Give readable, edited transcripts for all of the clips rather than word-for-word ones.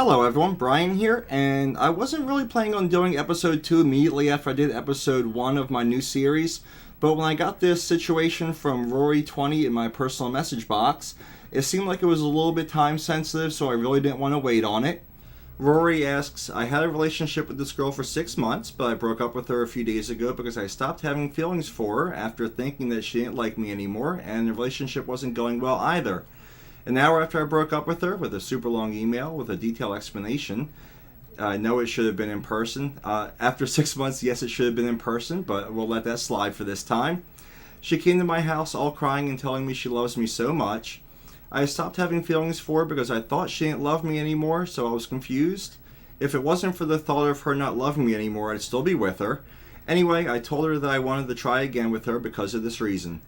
Hello everyone, Bryan here, and I wasn't really planning on doing episode 2 immediately after I did episode 1 of my new series, but when I got this situation from Rory20 in my personal message box, it seemed like it was a little bit time sensitive, so I really didn't want to wait on it. Rory asks, I had a relationship with this girl for 6 months, but I broke up with her a few days ago because I stopped having feelings for her after thinking that she didn't like me anymore, and the relationship wasn't going well either. An hour after I broke up with her, with a super long email with a detailed explanation. I know it should have been in person. After 6 months, yes, it should have been in person, but we'll let that slide for this time. She came to my house all crying and telling me she loves me so much. I stopped having feelings for her because I thought she didn't love me anymore, so I was confused. If it wasn't for the thought of her not loving me anymore, I'd still be with her. Anyway, I told her that I wanted to try again with her because of this reason.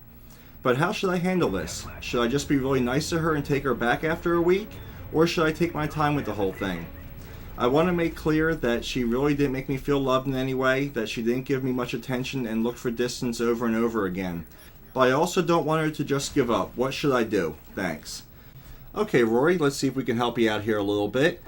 But how should I handle this? Should I just be really nice to her and take her back after a week? Or should I take my time with the whole thing? I want to make clear that she really didn't make me feel loved in any way, that she didn't give me much attention and looked for distance over and over again. But I also don't want her to just give up. What should I do? Thanks. Okay, Rory, let's see if we can help you out here a little bit.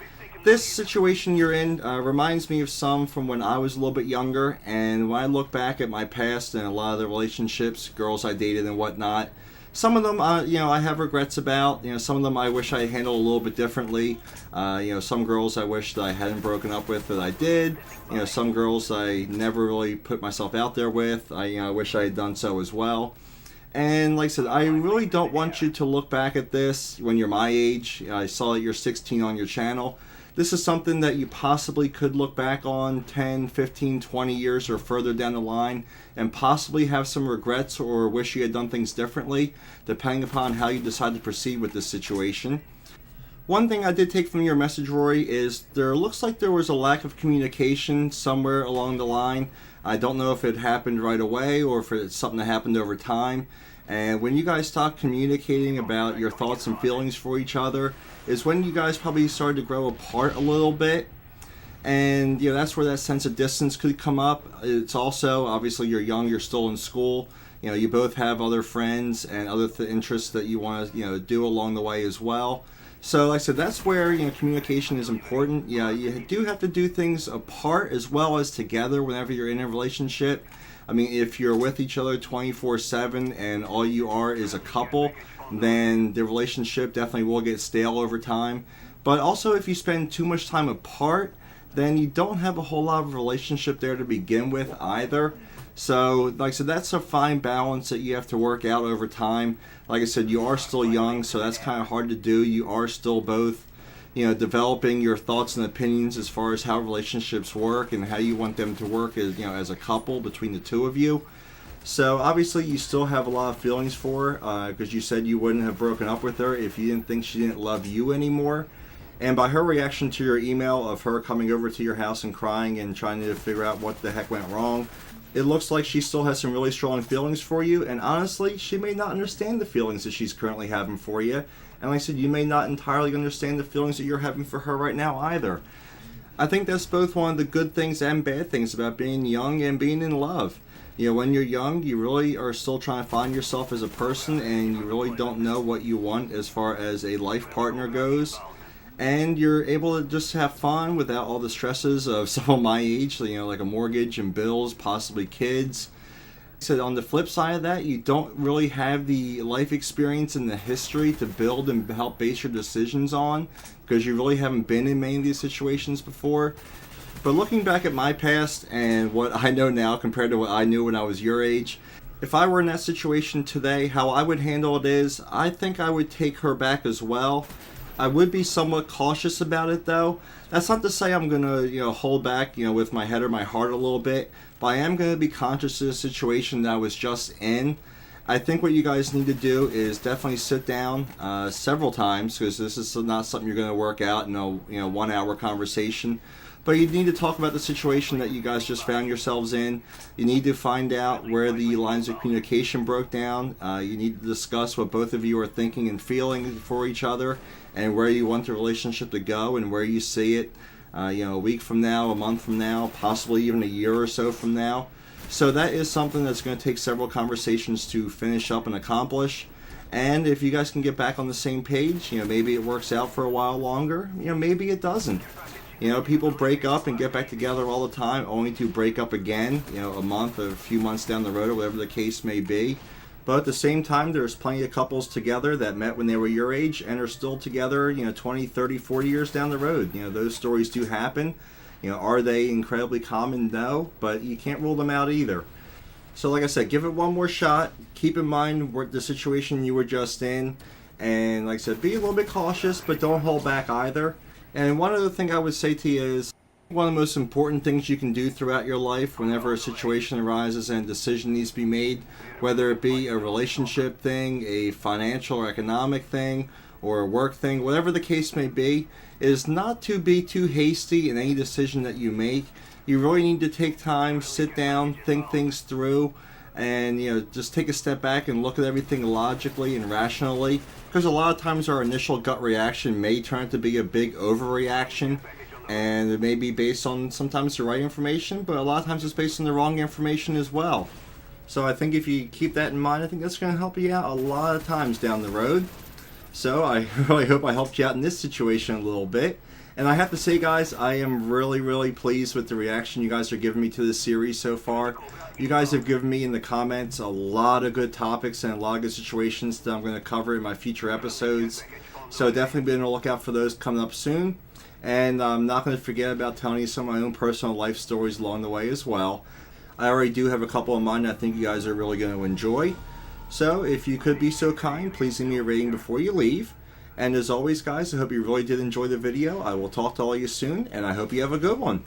This situation you're in reminds me of some from when I was a little bit younger, and when I look back at my past and a lot of the relationships, girls I dated and whatnot, some of them, I have regrets about. Some of them I wish I handled a little bit differently. Some girls I wish that I hadn't broken up with that I did. Some girls I never really put myself out there with. I wish I had done so as well. And like I said, I really don't want you to look back at this when you're my age. I saw that you're 16 on your channel. This is something that you possibly could look back on 10, 15, 20 years or further down the line and possibly have some regrets or wish you had done things differently, depending upon how you decide to proceed with this situation. One thing I did take from your message, Rory, is there looks like there was a lack of communication somewhere along the line. I don't know if it happened right away or if it's something that happened over time. And when you guys stopped communicating about your thoughts and feelings for each other is when you guys probably started to grow apart a little bit. And that's where that sense of distance could come up. It's also, obviously you're young, you're still in school. You both have other friends and other interests that you want to do along the way as well. So like I said, that's where communication is important. You do have to do things apart as well as together whenever you're in a relationship. I mean, if you're with each other 24/7 and all you are is a couple, then the relationship definitely will get stale over time. But also, if you spend too much time apart, then you don't have a whole lot of relationship there to begin with either. So, like I said, that's a fine balance that you have to work out over time. Like I said, you are still young, so that's kind of hard to do. You are still both developing your thoughts and opinions as far as how relationships work and how you want them to work as a couple between the two of you. So obviously you still have a lot of feelings for her because you said you wouldn't have broken up with her if you didn't think she didn't love you anymore. And by her reaction to your email of her coming over to your house and crying and trying to figure out what the heck went wrong, it looks like she still has some really strong feelings for you. And honestly, she may not understand the feelings that she's currently having for you. And like I said, you may not entirely understand the feelings that you're having for her right now either. I think that's both one of the good things and bad things about being young and being in love. When you're young, you really are still trying to find yourself as a person and you really don't know what you want as far as a life partner goes. And you're able to just have fun without all the stresses of someone my age, like a mortgage and bills, possibly kids. So on the flip side of that, you don't really have the life experience and the history to build and help base your decisions on because you really haven't been in many of these situations before. But looking back at my past and what I know now compared to what I knew when I was your age, if I were in that situation today, how I would handle it is I think I would take her back as well. I would be somewhat cautious about it though. That's not to say I'm going to hold back with my head or my heart a little bit, but I am going to be conscious of the situation that I was just in. I think what you guys need to do is definitely sit down several times because this is not something you're going to work out in a 1 hour conversation. But you need to talk about the situation that you guys just found yourselves in. You need to find out where the lines of communication broke down. You need to discuss what both of you are thinking and feeling for each other and where you want the relationship to go and where you see it, a week from now, a month from now, possibly even a year or so from now. So that is something that's going to take several conversations to finish up and accomplish. And if you guys can get back on the same page, maybe it works out for a while longer. Maybe it doesn't. People break up and get back together all the time, only to break up again, a month or a few months down the road, or whatever the case may be. But at the same time, there's plenty of couples together that met when they were your age and are still together, 20, 30, 40 years down the road. Those stories do happen. Are they incredibly common? No, but you can't rule them out either. So like I said, give it one more shot. Keep in mind the situation you were just in. And like I said, be a little bit cautious, but don't hold back either. And one other thing I would say to you is, one of the most important things you can do throughout your life whenever a situation arises and a decision needs to be made, whether it be a relationship thing, a financial or economic thing, or a work thing, whatever the case may be, is not to be too hasty in any decision that you make. You really need to take time, sit down, think things through, and just take a step back and look at everything logically and rationally, because a lot of times our initial gut reaction may turn out to be a big overreaction, and it may be based on sometimes the right information, but a lot of times it's based on the wrong information as well. So I think if you keep that in mind, I think that's going to help you out a lot of times down the road. So I really hope I helped you out in this situation a little bit. And I have to say, guys, I am really, really pleased with the reaction you guys are giving me to this series so far. You guys have given me in the comments a lot of good topics and a lot of good situations that I'm going to cover in my future episodes. So definitely be on the lookout for those coming up soon. And I'm not going to forget about telling you some of my own personal life stories along the way as well. I already do have a couple in mind I think you guys are really going to enjoy. So if you could be so kind, please leave me a rating before you leave. And as always, guys, I hope you really did enjoy the video. I will talk to all of you soon, and I hope you have a good one.